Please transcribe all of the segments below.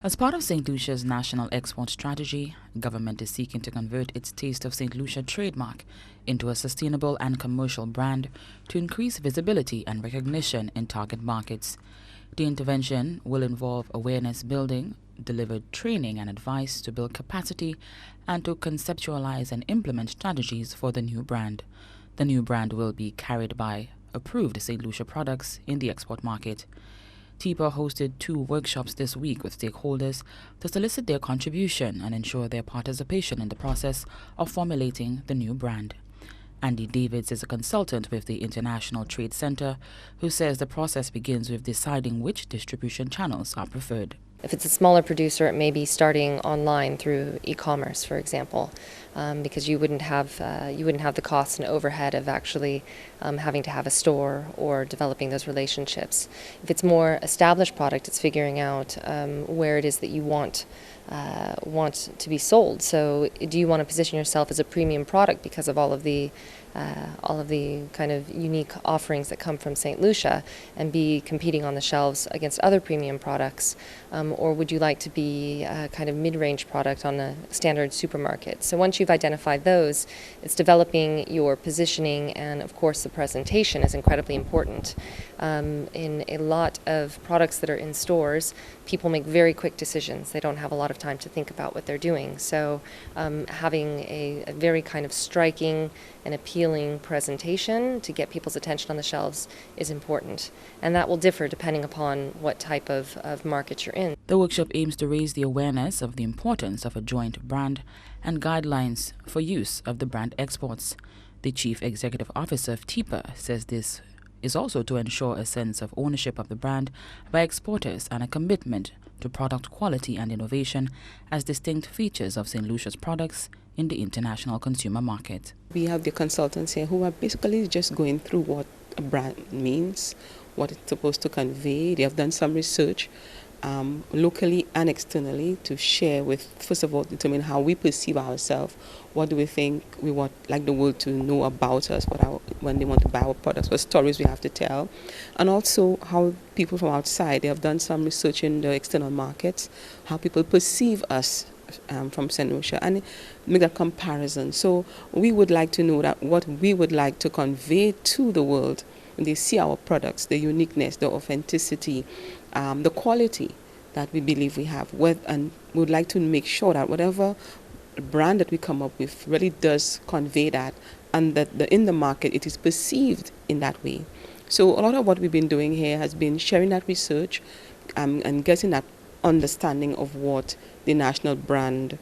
As part of St. Lucia's national export strategy, government is seeking to convert its Taste of St. Lucia trademark into a sustainable and commercial brand to increase visibility and recognition in target markets. The intervention will involve awareness building, delivered training and advice to build capacity, and to conceptualize and implement strategies for the new brand. The new brand will be carried by approved St. Lucia products in the export market. TIPA hosted 2 workshops this week with stakeholders to solicit their contribution and ensure their participation in the process of formulating the new brand. Andy Davids is a consultant with the International Trade Center who says the process begins with deciding which distribution channels are preferred. If it's a smaller producer, it may be starting online through e-commerce, for example, because you wouldn't have the cost and overhead of actually having to have a store or developing those relationships. If it's more established product, it's figuring out where it is that you want to be sold. So, do you want to position yourself as a premium product because of all of the kind of unique offerings that come from Saint Lucia and be competing on the shelves against other premium products, or would you like to be a kind of mid-range product on a standard supermarket? So once you've identified those, it's developing your positioning, and of course the presentation is incredibly important. In a lot of products that are in stores, people make very quick decisions. They don't have a lot of time to think about what they're doing. So having a very kind of striking and appealing presentation to get people's attention on the shelves is important. And that will differ depending upon what type of market you're in. The workshop aims to raise the awareness of the importance of a joint brand and guidelines for use of the brand exports. The Chief Executive Officer of TIPA says this is also to ensure a sense of ownership of the brand by exporters and a commitment to product quality and innovation as distinct features of St. Lucia's products in the international consumer market. We have the consultants here who are basically just going through what a brand means, what it's supposed to convey. They have done some research locally and externally to share with, first of all, determine how we perceive ourselves. What do we think we want, like the world to know about us, when they want to buy our products, what stories we have to tell, and also how people from outside, they have done some research in the external markets, how people perceive us from Saint Lucia, and make that comparison. So we would like to know that what we would like to convey to the world when they see our products, the uniqueness, the authenticity, the quality that we believe we have, and we would like to make sure that whatever brand that we come up with really does convey that, and that in the market it is perceived in that way. So a lot of what we've been doing here has been sharing that research and getting that understanding of what the national brand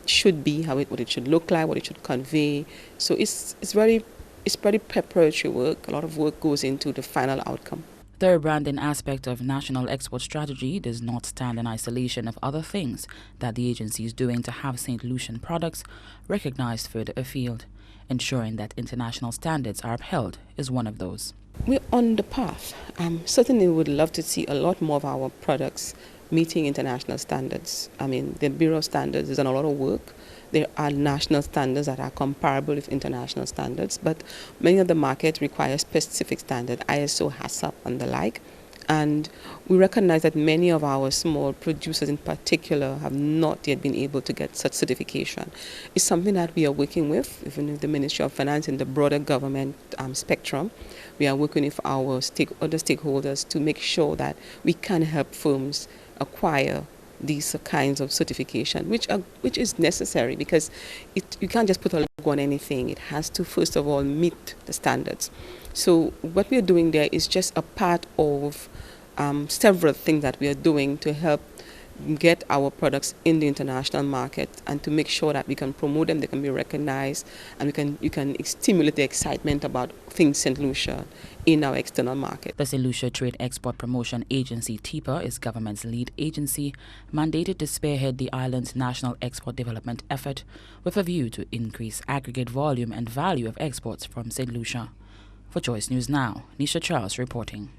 should be, what it should look like, what it should convey. So it's pretty preparatory work. A lot of work goes into the final outcome. The rebranding aspect of national export strategy does not stand in isolation of other things that the agency is doing to have St. Lucian products recognized further afield. Ensuring that international standards are upheld is one of those. We're on the path. Certainly we would love to see a lot more of our products meeting international standards. I mean, the Bureau of Standards has done a lot of work. There are national standards that are comparable with international standards, but many of the markets require specific standards, ISO, HACCP, and the like. And we recognize that many of our small producers in particular have not yet been able to get such certification. It's something that we are working with, even with the Ministry of Finance and the broader government spectrum. We are working with our other stakeholders to make sure that we can help firms acquire these kinds of certification, which is necessary, because you can't just put a logo on anything. It has to first of all meet the standards. So what we are doing there is just a part of several things that we are doing to help get our products in the international market and to make sure that we can promote them, they can be recognized, and you can stimulate the excitement about things St. Lucia in our external market. The St. Lucia Trade Export Promotion Agency, TIPA, is government's lead agency mandated to spearhead the island's national export development effort with a view to increase aggregate volume and value of exports from St. Lucia. For Choice News Now, Nisha Charles reporting.